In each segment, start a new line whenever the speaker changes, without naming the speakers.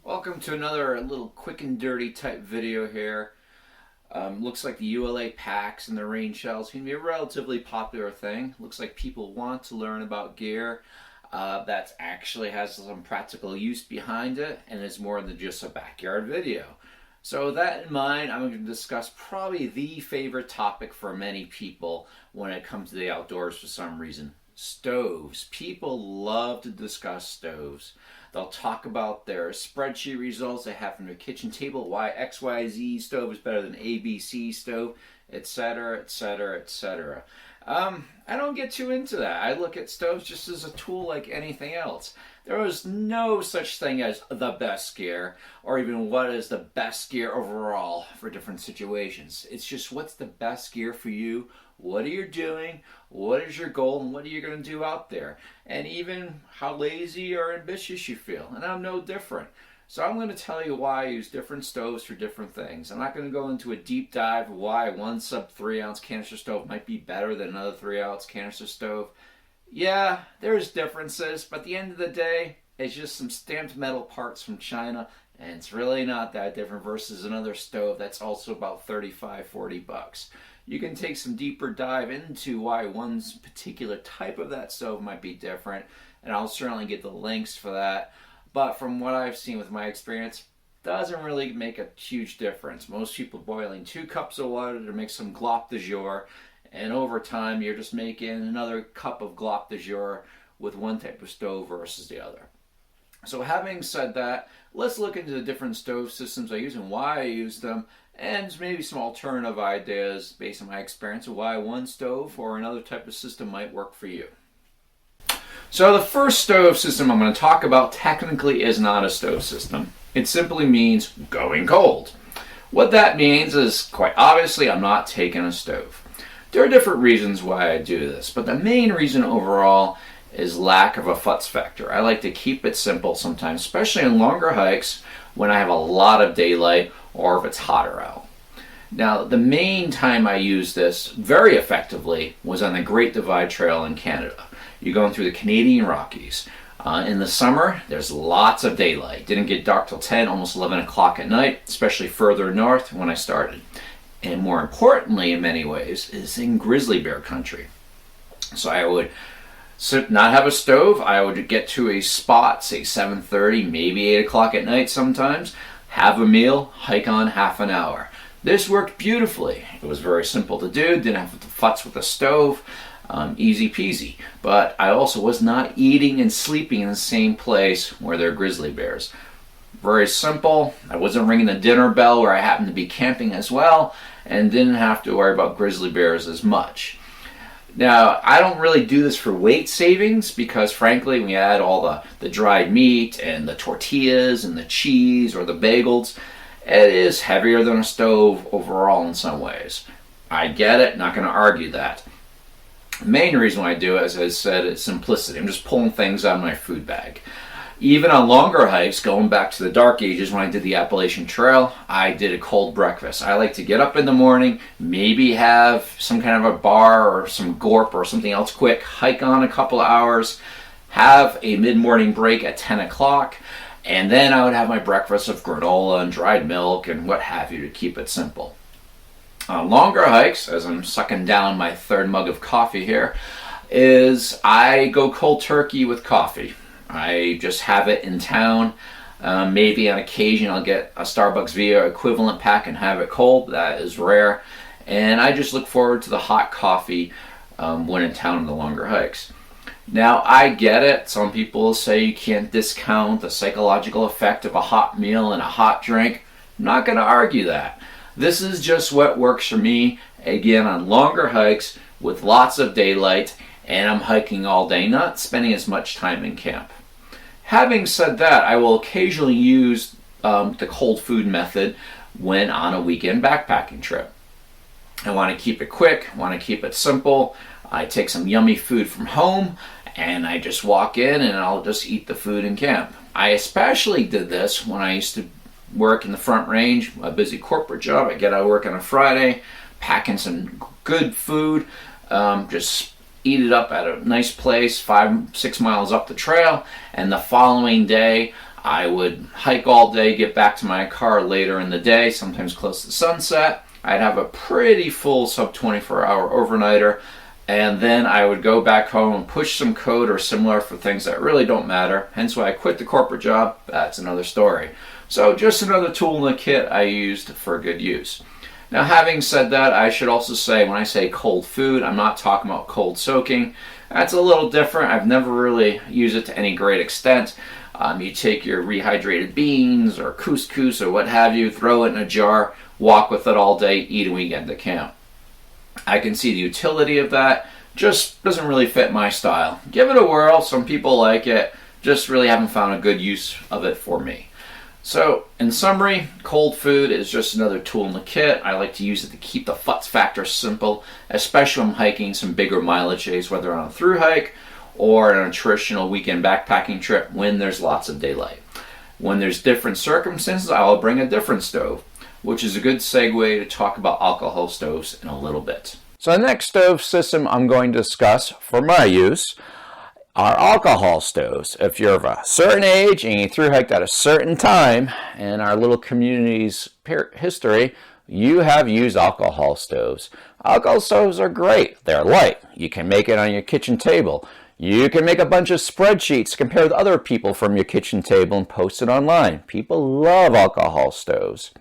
Welcome to another little quick and dirty type video here. Looks like the ULA packs and the rain shells can be a relatively popular thing. Looks like people want to learn about gear that actually has some practical use behind it and is more than just a backyard video. So with that in mind, I'm going to discuss probably the favorite topic for many people when it comes to the outdoors for some reason. Stoves. People love to discuss stoves. They'll talk about their spreadsheet results they have from their kitchen table, why XYZ stove is better than ABC stove, etc., etc., etc. I don't get too into that. I look at stoves just as a tool like anything else. There is no such thing as the best gear, or even what is the best gear overall for different situations. It's just what's the best gear for you, what are you doing, what is your goal, and what are you going to do out there, and even how lazy or ambitious you feel. And I'm no different. So I'm going to tell you why I use different stoves for different things. I'm not going to go into a deep dive of why one sub 3-ounce canister stove might be better than another 3-ounce canister stove. Yeah, there's differences, but at the end of the day, it's just some stamped metal parts from China, and it's really not that different versus another stove that's also about 35, 40 bucks. You can take some deeper dive into why one particular type of that stove might be different, and I'll certainly get the links for that. But from what I've seen with my experience, doesn't really make a huge difference. Most people boiling 2 cups of water to make some glop de jour, and over time you're just making another cup of glop de jour with one type of stove versus the other. So having said that, let's look into the different stove systems I use and why I use them, and maybe some alternative ideas based on my experience of why one stove or another type of system might work for you. So the first stove system I'm going to talk about technically is not a stove system. It simply means going cold. What that means is, quite obviously, I'm not taking a stove. There are different reasons why I do this, but the main reason overall is lack of a futz factor. I like to keep it simple sometimes, especially on longer hikes when I have a lot of daylight or if it's hotter out. Now, the main time I used this very effectively was on the Great Divide Trail in Canada. You're going through the Canadian Rockies. In the summer, there's lots of daylight. Didn't get dark till 10, almost 11 o'clock at night, especially further north when I started. And more importantly, in many ways, is in grizzly bear country. So I would not have a stove. I would get to a spot, say 7:30, maybe 8 o'clock at night sometimes, have a meal, hike on half an hour. This worked beautifully. It was very simple to do, didn't have to futz with a stove. Easy peasy. But I also was not eating and sleeping in the same place where there are grizzly bears. Very simple. I wasn't ringing the dinner bell where I happened to be camping as well, and didn't have to worry about grizzly bears as much. Now, I don't really do this for weight savings because, frankly, when you add all the dried meat and the tortillas and the cheese or the bagels, it is heavier than a stove overall in some ways. I get it, not going to argue that. The main reason why I do it, as I said, is simplicity. I'm just pulling things out of my food bag. Even on longer hikes, going back to the dark ages when I did the Appalachian Trail, I did a cold breakfast. I like to get up in the morning, maybe have some kind of a bar or some gorp or something else quick, hike on a couple of hours, have a mid-morning break at 10 o'clock, and then I would have my breakfast of granola and dried milk and what have you to keep it simple. On longer hikes, as I'm sucking down my third mug of coffee here, is I go cold turkey with coffee. I just have it in town. Maybe on occasion I'll get a Starbucks Via equivalent pack and have it cold. That is rare. And I just look forward to the hot coffee when in town on the longer hikes. Now, I get it. Some people say you can't discount the psychological effect of a hot meal and a hot drink. I'm not going to argue that. This is just what works for me, again, on longer hikes with lots of daylight, and I'm hiking all day, not spending as much time in camp. Having said that, I will occasionally use the cold food method when on a weekend backpacking trip. I want to keep it quick, want to keep it simple. I take some yummy food from home, and I just walk in and I'll just eat the food in camp. I especially did this when I used to work in the Front Range, a busy corporate job. I get out of work on a Friday, packing some good food, just eat it up at a nice place 5-6 miles up the trail, and the following day I would hike all day, get back to my car later in the day, sometimes close to sunset. I'd have a pretty full sub 24-hour overnighter, and then I would go back home and push some code or similar for things that really don't matter. Hence why I quit the corporate job. That's another story. So just another tool in the kit I used for good use. Now, having said that, I should also say when I say cold food, I'm not talking about cold soaking. That's a little different. I've never really used it to any great extent. You take your rehydrated beans or couscous or what have you, throw it in a jar, walk with it all day, eat when you get to camp. I can see the utility of that, just doesn't really fit my style. Give it a whirl, some people like it, just really haven't found a good use of it for me. So, in summary, cold food is just another tool in the kit. I like to use it to keep the futz factor simple, especially when I'm hiking some bigger mileage days, whether on a through hike or on a traditional weekend backpacking trip when there's lots of daylight. When there's different circumstances, I will bring a different stove, which is a good segue to talk about alcohol stoves in a little bit. So the next stove system I'm going to discuss for my use are alcohol stoves. If you're of a certain age and you through hiked at a certain time in our little community's history, you have used alcohol stoves. Alcohol stoves are great. They're light. You can make it on your kitchen table. You can make a bunch of spreadsheets, compare with other people from your kitchen table and post it online. People love alcohol stoves.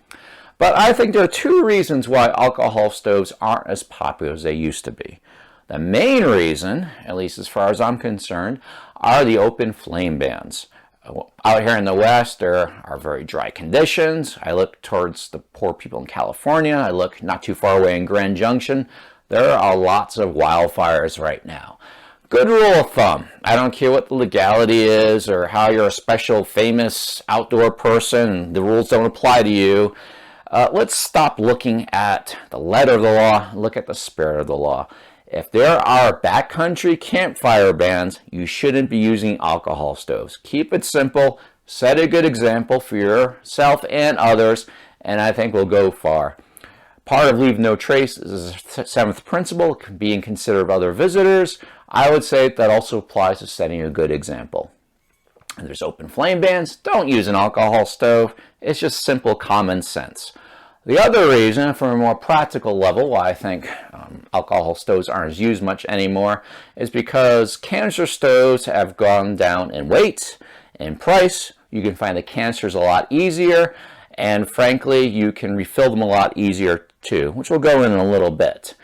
But I think there are two reasons why alcohol stoves aren't as popular as they used to be. The main reason, at least as far as I'm concerned, are the open flame bans. Out here in the West, there are very dry conditions. I look towards the poor people in California. I look not too far away in Grand Junction. There are lots of wildfires right now. Good rule of thumb, I don't care what the legality is or how you're a special famous outdoor person, the rules don't apply to you. Let's stop looking at the letter of the law, look at the spirit of the law. If there are backcountry campfire bans, you shouldn't be using alcohol stoves. Keep it simple, set a good example for yourself and others, and I think we'll go far. Part of leave no trace is the seventh principle, being considerate of other visitors. I would say that also applies to setting a good example. And there's open flame bans, don't use an alcohol stove. It's just simple common sense. The other reason, from a more practical level, why I think alcohol stoves aren't as used much anymore, is because canister stoves have gone down in weight, in price. You can find the canisters a lot easier, and frankly, you can refill them a lot easier too, which we'll go in a little bit.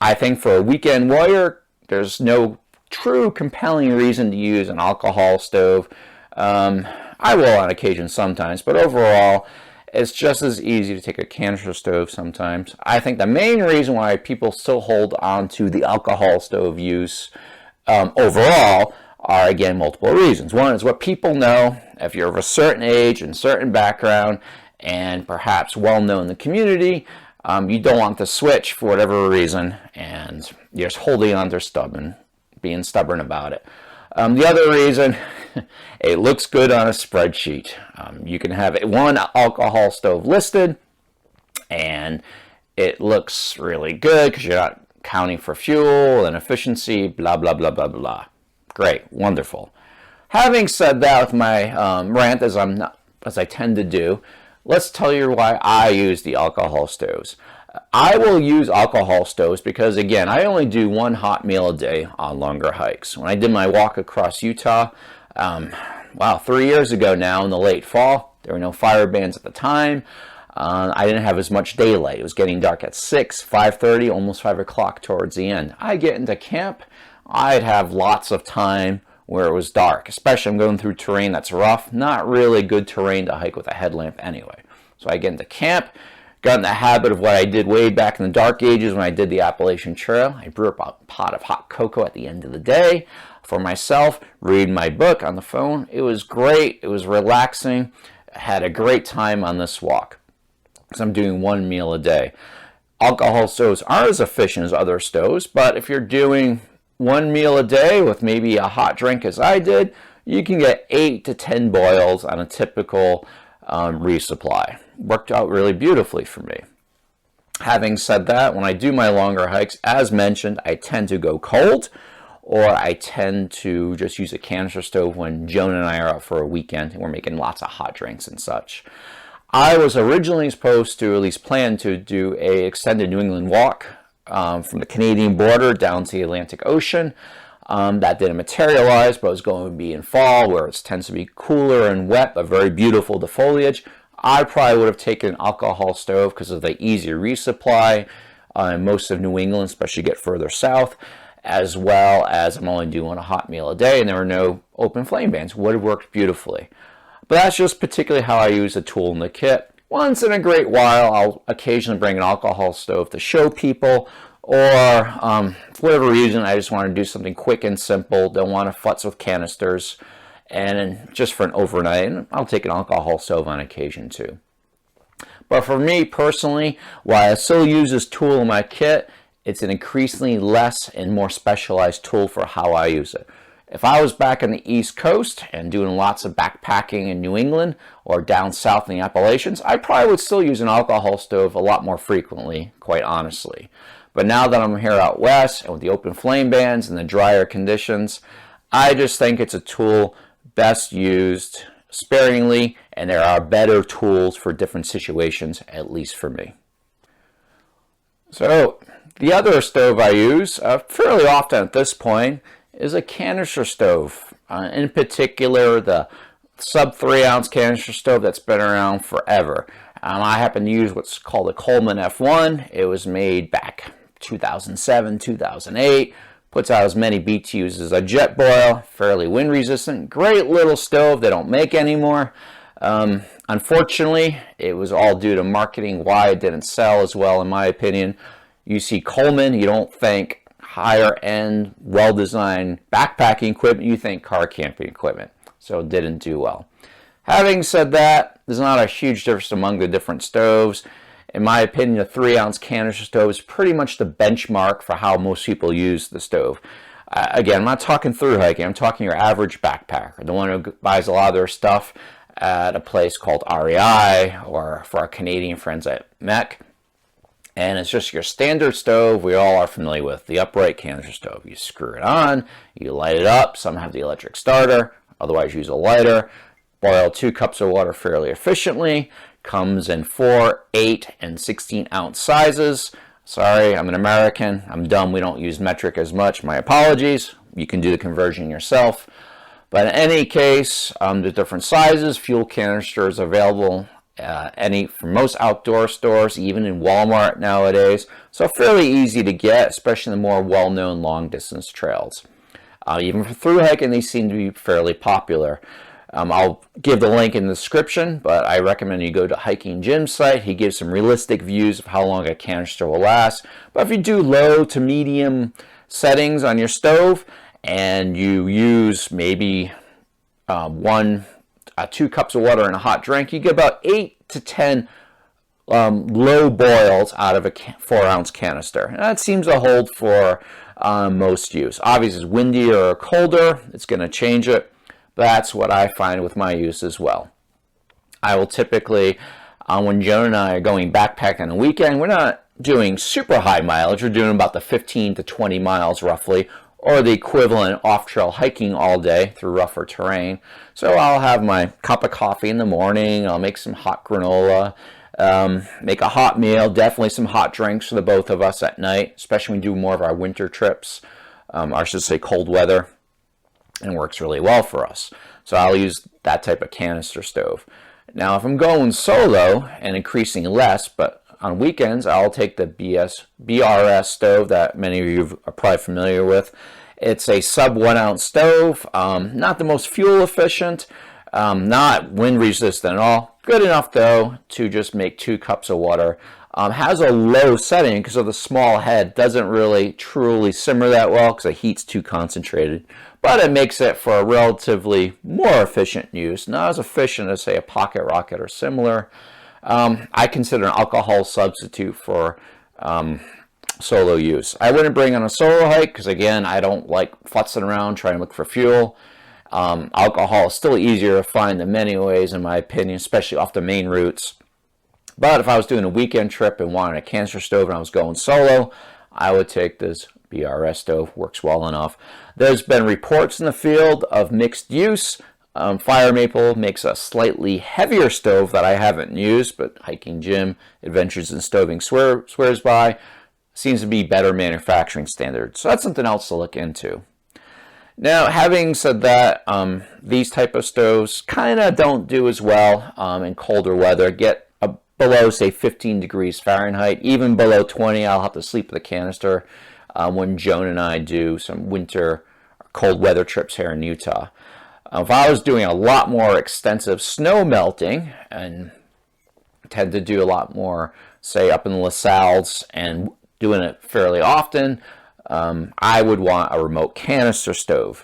I think for a weekend warrior, there's no true compelling reason to use an alcohol stove. I will on occasion sometimes, but overall, it's just as easy to take a canister stove sometimes. I think the main reason why people still hold on to the alcohol stove use overall are, again, multiple reasons. One is what people know. If you're of a certain age and certain background and perhaps well known in the community, you don't want to switch for whatever reason, and you're just holding on to being stubborn about it. The other reason, it looks good on a spreadsheet. You can have one alcohol stove listed, and it looks really good because you're not counting for fuel and efficiency, blah, blah, blah, blah, blah. Great, wonderful. Having said that, with my rant, as I tend to do, let's tell you why I use the alcohol stoves. I will use alcohol stoves because, again, I only do one hot meal a day on longer hikes. When I did my walk across Utah, 3 years ago now in the late fall, there were no fire bans at the time. I didn't have as much daylight. It was getting dark at 6, 5:30, almost 5 o'clock towards the end. I get into camp, I'd have lots of time where it was dark, especially I'm going through terrain that's rough, not really good terrain to hike with a headlamp anyway. So I get into camp, got in the habit of what I did way back in the dark ages when I did the Appalachian Trail. I brew up a pot of hot cocoa at the end of the day for myself, read my book on the phone. It was great. It was relaxing. I had a great time on this walk because I'm doing one meal a day. Alcohol stoves aren't as efficient as other stoves, but if you're doing one meal a day with maybe a hot drink as I did, you can get 8 to 10 boils on a typical resupply. Worked out really beautifully for me. Having said that, when I do my longer hikes, as mentioned, I tend to go cold
or I tend to just use a canister stove when Joan and I are out for a weekend and we're making lots of hot drinks and such. I was originally supposed to, at least plan to, do a extended New England walk from the Canadian border down to the Atlantic Ocean. That didn't materialize, but it was going to be in fall where it tends to be cooler and wet, but very beautiful, the foliage. I probably would have taken an alcohol stove because of the easy resupply in most of New England, especially get further south, as well as I'm only doing a hot meal a day and there were no open flame bans. Would have worked beautifully. But that's just particularly how I use a tool in the kit. Once in a great while, I'll occasionally bring an alcohol stove to show people, or for whatever reason, I just want to do something quick and simple, don't want to futz with canisters, and just for an overnight, and I'll take an alcohol stove on occasion too. But for me personally, while I still use this tool in my kit, it's an increasingly less and more specialized tool for how I use it. If I was back on the East Coast and doing lots of backpacking in New England or down south in the Appalachians, I probably would still use an alcohol stove a lot more frequently, quite honestly. But now that I'm here out west and with the open flame bans and the drier conditions, I just think it's a tool best used sparingly, and there are better tools for different situations, at least for me. So the other stove I use fairly often at this point is a canister stove. In particular, the sub 3 ounce canister stove that's been around forever. I happen to use what's called a Coleman F1. It was made back 2007, 2008. Puts out as many BTUs as a Jetboil. Fairly wind resistant. Great little stove they don't make anymore. Unfortunately, it was all due to marketing why it didn't sell as well, in my opinion. You see Coleman, you don't think higher end, well-designed backpacking equipment, you think car camping equipment. So it didn't do well. Having said that, there's not a huge difference among the different stoves. In my opinion, a 3 ounce canister stove is pretty much the benchmark for how most people use the stove. Again, I'm not talking through hiking, I'm talking your average backpacker, the one who buys a lot of their stuff at a place called REI or for our Canadian friends at MEC. And it's just your standard stove we all are familiar with, the upright canister stove. You screw it on, you light it up, some have the electric starter, otherwise use a lighter, boil 2 cups of water fairly efficiently, comes in 4, 8, and 16 ounce sizes. Sorry, I'm an American, I'm dumb, we don't use metric as much, my apologies. You can do the conversion yourself. But in any case, the different sizes, fuel canisters available from most outdoor stores, even in Walmart nowadays. So fairly easy to get, especially in the more well-known long-distance trails. Even for through hiking, these seem to be fairly popular. I'll give the link in the description, but I recommend you go to Hiking Jim's site. He gives some realistic views of how long a canister will last. But if you do low to medium settings on your stove and you use maybe 2 cups of water and a hot drink, you get about 8 to 10 low boils out of a 4 ounce canister. And that seems to hold for most use. Obviously, it's windier or colder, it's going to change it. That's what I find with my use as well. I will typically, when Joan and I are going backpacking on the weekend, we're not doing super high mileage. We're doing about the 15 to 20 miles roughly, or the equivalent off-trail hiking all day through rougher terrain. So I'll have my cup of coffee in the morning, I'll make some hot granola, make a hot meal, definitely some hot drinks for the both of us at night, especially when we do more of our winter trips, or I should say cold weather, and works really well for us. So I'll use that type of canister stove. Now if I'm going solo and increasing less, but on weekends, I'll take the BRS stove that many of you are probably familiar with. It's a sub 1 ounce stove, not the most fuel efficient, not wind resistant at all. Good enough though to just make 2 cups of water. Has a low setting because of the small head. Doesn't really truly simmer that well because the heat's too concentrated. But it makes it for a relatively more efficient use. Not as efficient as say a pocket rocket or similar. I consider an alcohol substitute for solo use. I wouldn't bring on a solo hike because again, I don't like futzing around trying to look for fuel. Alcohol is still easier to find in many ways in my opinion, especially off the main routes. But if I was doing a weekend trip and wanted a canister stove and I was going solo, I would take this BRS stove. Works well enough. There's been reports in the field of mixed use. Fire Maple makes a slightly heavier stove that I haven't used, but Hiking Jim Adventures in Stoving swears by. Seems to be better manufacturing standards. So that's something else to look into. Now, having said that, these type of stoves kind of don't do as well in colder weather. Get below, say, 15 degrees Fahrenheit. Even below 20, I'll have to sleep with a canister when Joan and I do some winter cold weather trips here in Utah. If I was doing a lot more extensive snow melting, and tend to do a lot more, say, up in the LaSalles and doing it fairly often, I would want a remote canister stove.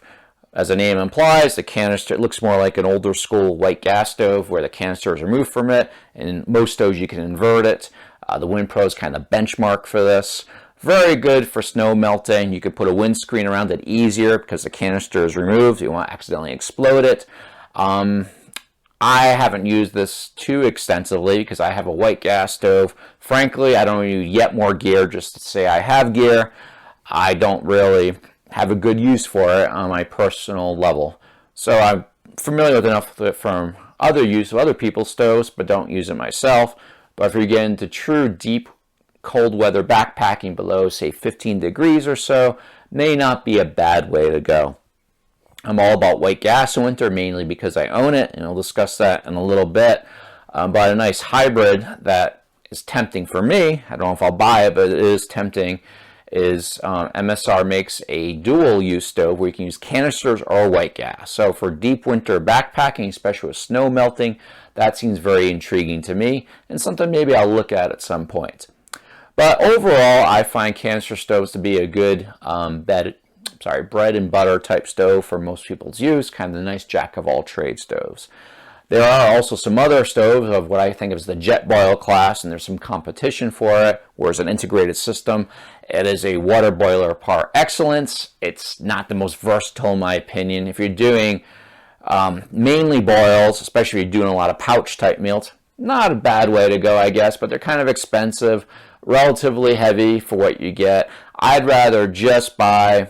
As the name implies, the canister, it looks more like an older school white gas stove where the canister is removed from it. And most stoves you can invert it. The Windpro is kind of benchmark for this. Very good for snow melting. You could put a windscreen around it easier because the canister is removed. You won't accidentally explode it. I haven't used this too extensively because I have a white gas stove. Frankly, I don't need yet more gear just to say I have gear. I don't really have a good use for it on my personal level. So I'm familiar with enough of it from other use of other people's stoves, but don't use it myself. But if you get into true deep cold weather backpacking below, say, 15 degrees or so, may not be a bad way to go. I'm all about white gas in winter, mainly because I own it, and I'll discuss that in a little bit. But a nice hybrid that is tempting for me, I don't know if I'll buy it, but it is tempting, is MSR makes a dual use stove where you can use canisters or white gas. So for deep winter backpacking, especially with snow melting, that seems very intriguing to me and something maybe I'll look at some point. But overall, I find canister stoves to be a good bread and butter type stove for most people's use, kind of the nice jack of all trade stoves. There are also some other stoves of what I think is the Jetboil class, and there's some competition for it, where it's an integrated system. It is a water boiler par excellence. It's not the most versatile in my opinion. If you're doing mainly boils, especially if you're doing a lot of pouch type meals, not a bad way to go, I guess, but they're kind of expensive, relatively heavy for what you get. I'd rather just buy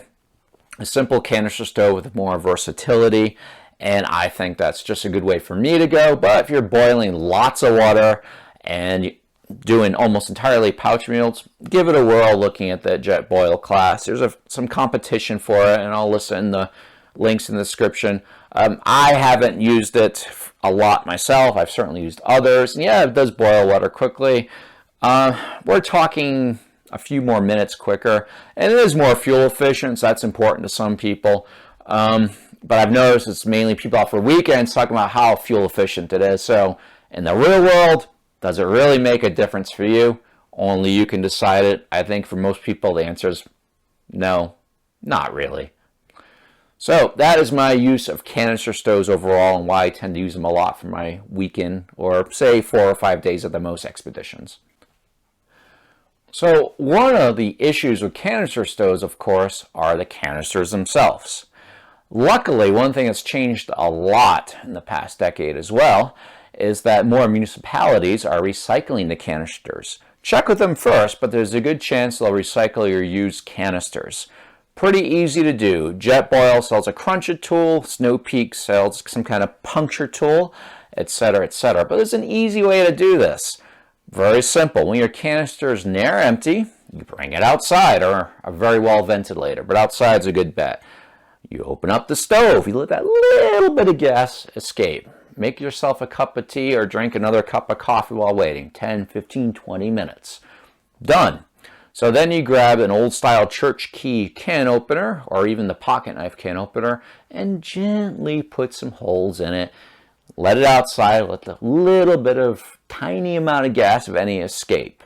a simple canister stove with more versatility, and I think that's just a good way for me to go. But if you're boiling lots of water and doing almost entirely pouch meals, give it a whirl looking at the Jetboil class. There's some competition for it, and I'll list in the links in the description. I haven't used it a lot myself. I've certainly used others. And yeah, it does boil water quickly. We're talking a few more minutes quicker, and it is more fuel efficient, so that's important to some people. But I've noticed it's mainly people out for weekends talking about how fuel efficient it is. So in the real world, does it really make a difference for you? Only you can decide it. I think for most people, the answer is no, not really. So that is my use of canister stoves overall and why I tend to use them a lot for my weekend or say 4 or 5 days at the most expeditions. So one of the issues with canister stoves, of course, are the canisters themselves. Luckily, one thing that's changed a lot in the past decade as well is that more municipalities are recycling the canisters. Check with them first, but there's a good chance they'll recycle your used canisters. Pretty easy to do. Jetboil sells a crunch-it tool, Snow Peak sells some kind of puncture tool, etc., etc. But there's an easy way to do this. Very simple. When your canister is near empty, you bring it outside or a very well ventilator, but outside's a good bet. You open up the stove, you let that little bit of gas escape. Make yourself a cup of tea or drink another cup of coffee while waiting. 10, 15, 20 minutes. Done. So then you grab an old style church key can opener or even the pocket knife can opener and gently put some holes in it. Let it outside, let the little bit of tiny amount of gas, if any, escape.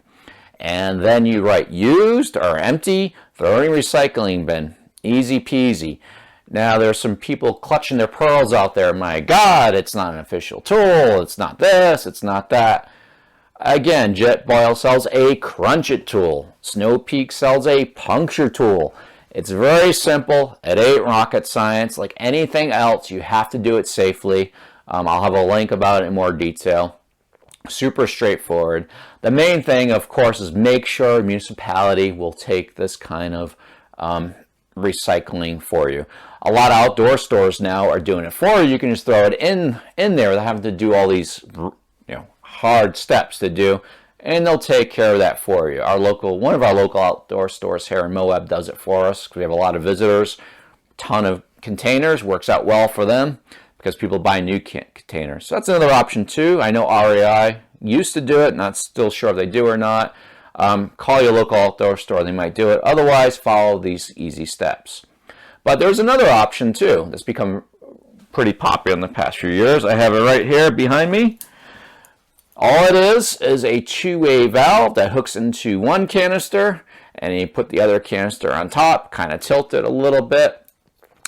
And then you write used or empty, throw it in recycling bin. Easy peasy. Now there's some people clutching their pearls out there. My God, it's not an official tool. It's not this, it's not that. Again, Jetboil sells a crunch-it tool. Snow Peak sells a puncture tool. It's very simple. It ain't rocket science. Like anything else, you have to do it safely. I'll have a link about it in more detail. Super straightforward. The main thing, of course, is make sure a municipality will take this kind of recycling for you. A lot of outdoor stores now are doing it for you. You can just throw it in there without having to do all these hard steps to do, and they'll take care of that for you. One of our local outdoor stores here in Moab does it for us because we have a lot of visitors. Ton of containers, works out well for them because people buy new containers. So that's another option too. I know REI used to do it, not still sure if they do or not. Call your local outdoor store, they might do it. Otherwise, follow these easy steps. But there's another option too that's become pretty popular in the past few years. I have it right here behind me. All it is a two-way valve that hooks into one canister, and you put the other canister on top, kind of tilt it a little bit,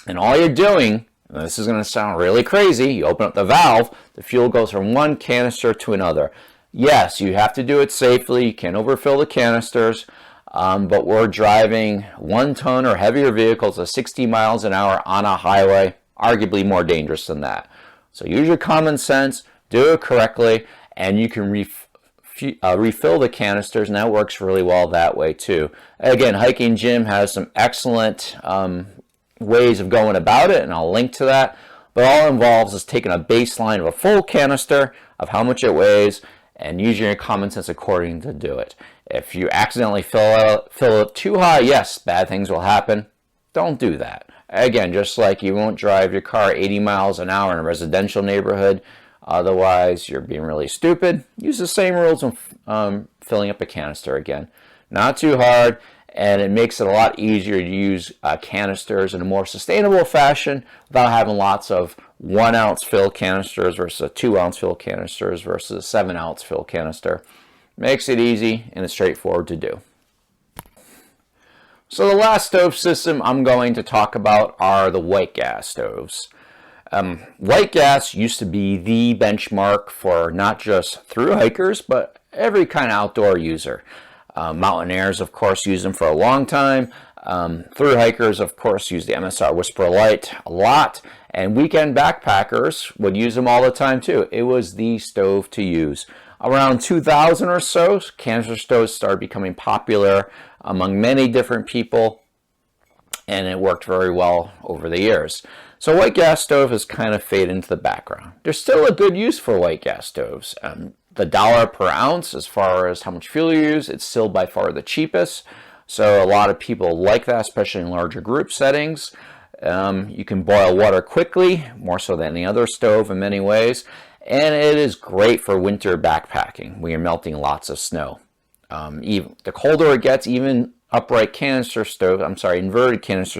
and all you're doing, and this is going to sound really crazy, you open up the valve, the fuel goes from one canister to another. Yes, you have to do it safely, you can't overfill the canisters, but we're driving 1 ton or heavier vehicles at 60 miles an hour on a highway, arguably more dangerous than that. So use your common sense, do it correctly, and you can refill the canisters, and that works really well that way too. Again, Hiking Jim has some excellent ways of going about it, and I'll link to that. But all it involves is taking a baseline of a full canister of how much it weighs and using your common sense according to do it. If you accidentally fill it too high, yes, bad things will happen. Don't do that. Again, just like you won't drive your car 80 miles an hour in a residential neighborhood, otherwise you're being really stupid. Use the same rules of filling up a canister again. Not too hard, and it makes it a lot easier to use canisters in a more sustainable fashion without having lots of 1 ounce fill canisters versus a 2 ounce fill canisters versus a 7 ounce fill canister. Makes it easy and it's straightforward to do. So the last stove system I'm going to talk about are the white gas stoves. White gas used to be the benchmark for not just thru hikers, but every kind of outdoor user. Mountaineers, of course, use them for a long time. Thru hikers, of course, use the MSR Whisper Light a lot. And weekend backpackers would use them all the time, too. It was the stove to use. Around 2000 or so, canister stoves started becoming popular among many different people, and it worked very well over the years. So white gas stove has kind of faded into the background. There's still a good use for white gas stoves. The dollar per ounce, as far as how much fuel you use, it's still by far the cheapest. So a lot of people like that, especially in larger group settings. You can boil water quickly, more so than any other stove in many ways. And it is great for winter backpacking when you're melting lots of snow. Even the colder it gets, even inverted canister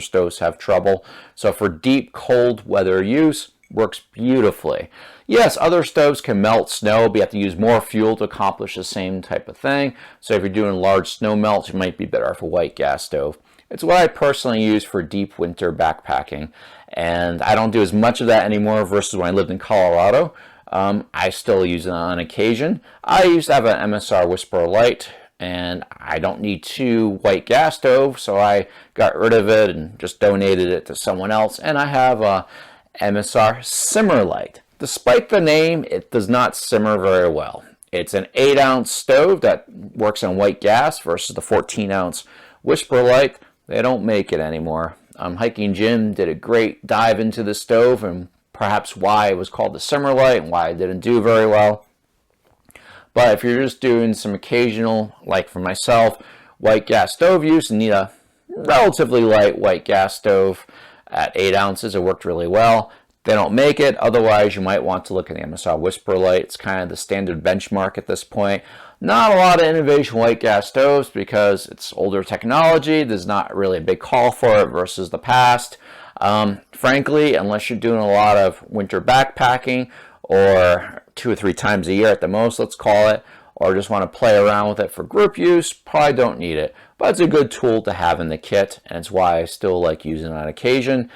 stoves have trouble. So for deep cold weather use, works beautifully. Yes, other stoves can melt snow, but you have to use more fuel to accomplish the same type of thing. So if you're doing large snow melts, you might be better off a white gas stove. It's what I personally use for deep winter backpacking. And I don't do as much of that anymore versus when I lived in Colorado. I still use it on occasion. I used to have an MSR Whisper Light, and I don't need 2 white gas stoves, so I got rid of it and just donated it to someone else. And I have a MSR Simmer Light. Despite the name, it does not simmer very well. It's an 8 ounce stove that works on white gas versus the 14 ounce Whisper Light. They don't make it anymore. Hiking Jim did a great dive into the stove and perhaps why it was called the Simmer Light and why it didn't do very well. But if you're just doing some occasional, like for myself, white gas stove use and need a relatively light white gas stove at 8 ounces, it worked really well. They don't make it. Otherwise, you might want to look at the MSR Whisper Light. It's kind of the standard benchmark at this point. Not a lot of innovation white gas stoves because it's older technology. There's not really a big call for it versus the past. Frankly, unless you're doing a lot of winter backpacking or 2 or 3 times a year at the most, let's call it, or just want to play around with it for group use, probably don't need it. But it's a good tool to have in the kit, and it's why I still like using it on occasion.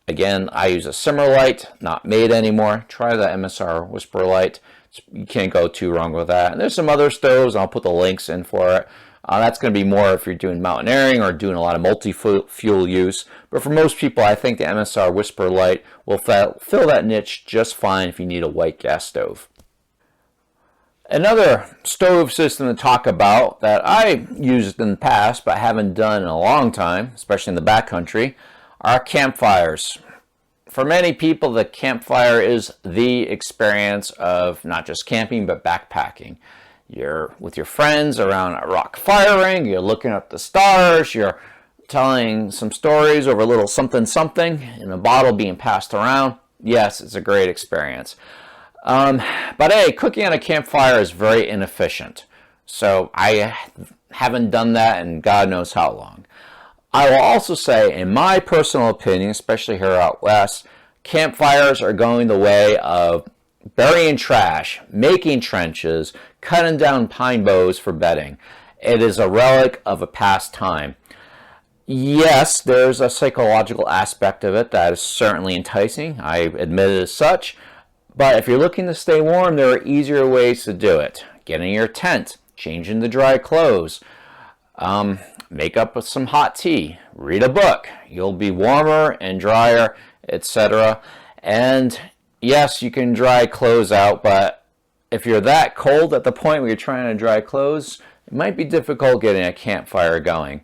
Again, I use a Simmer Light, not made anymore. Try the MSR Whisper Light. You can't go too wrong with that. And there's some other stoves, I'll put the links in for it. That's going to be more if you're doing mountaineering or doing a lot of multi-fuel use. But for most people, I think the MSR Whisper Light will fill that niche just fine if you need a white gas stove. Another stove system to talk about that I used in the past but haven't done in a long time, especially in the backcountry, are campfires. For many people, the campfire is the experience of not just camping but backpacking. You're with your friends around a rock firing, you're looking at the stars, you're telling some stories over a little something something in a bottle being passed around. Yes, it's a great experience. But hey, cooking on a campfire is very inefficient. So I haven't done that in God knows how long. I will also say, in my personal opinion, especially here out west, campfires are going the way of burying trash, making trenches, cutting down pine boughs for bedding. It is a relic of a past time. Yes, there's a psychological aspect of it that is certainly enticing. I admit it as such. But if you're looking to stay warm, there are easier ways to do it. Get in your tent, change into dry clothes, make up some hot tea, read a book. You'll be warmer and drier, etc. And yes, you can dry clothes out, but if you're that cold at the point where you're trying to dry clothes, it might be difficult getting a campfire going.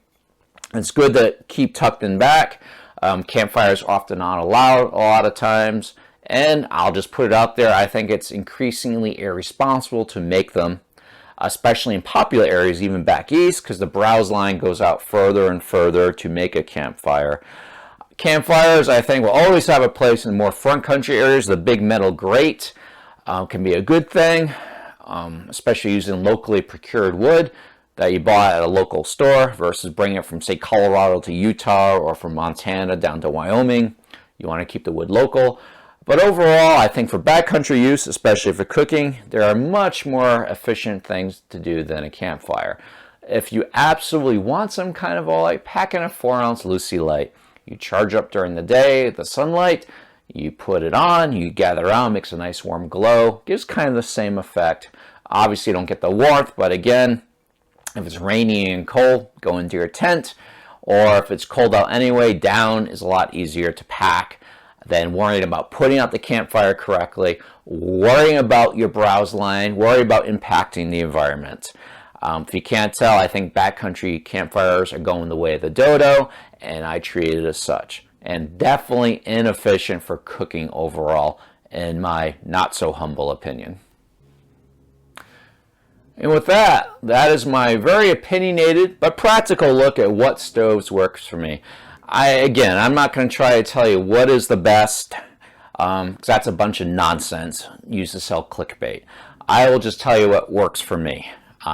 It's good to keep tucked in back. Campfires are often not allowed a lot of times. And I'll just put it out there, I think it's increasingly irresponsible to make them, especially in popular areas, even back east, because the browse line goes out further and further to make a campfire. Campfires, I think, will always have a place in more front country areas. The big metal grate can be a good thing, especially using locally procured wood that you bought at a local store versus bringing it from, say, Colorado to Utah or from Montana down to Wyoming. You want to keep the wood local. But overall, I think for backcountry use, especially for cooking, there are much more efficient things to do than a campfire. If you absolutely want some kind of light, pack in a 4-ounce Luci Light. You charge up during the day, the sunlight, you put it on, you gather around, makes a nice warm glow, gives kind of the same effect. Obviously, you don't get the warmth, but again, if it's rainy and cold, go into your tent. Or if it's cold out anyway, down is a lot easier to pack than worrying about putting out the campfire correctly, worrying about your browse line, worry about impacting the environment. If you can't tell, I think backcountry campfires are going the way of the dodo, and I treat it as such. And definitely inefficient for cooking overall, in my not so humble opinion. And with that, that is my very opinionated but practical look at what stoves works for me. I'm not going to try to tell you what is the best, because that's a bunch of nonsense used to sell clickbait. I will just tell you what works for me.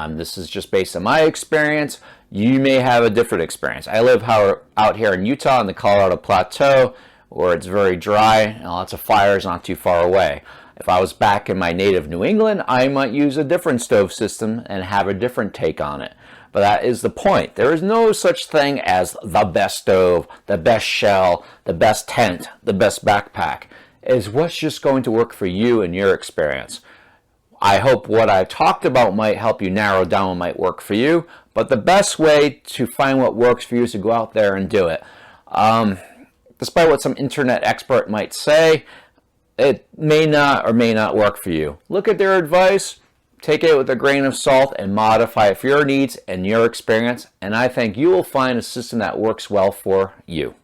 This is just based on my experience. You may have a different experience. I live out here in Utah in the Colorado Plateau, where it's very dry and lots of fires not too far away. If I was back in my native New England, I might use a different stove system and have a different take on it. But that is the point. There is no such thing as the best stove, the best shell, the best tent, the best backpack. It's what's just going to work for you and your experience. I hope what I've talked about might help you narrow down what might work for you, but the best way to find what works for you is to go out there and do it. Despite what some internet expert might say, it may not or may not work for you. Look at their advice, take it with a grain of salt, and modify it for your needs and your experience, and I think you will find a system that works well for you.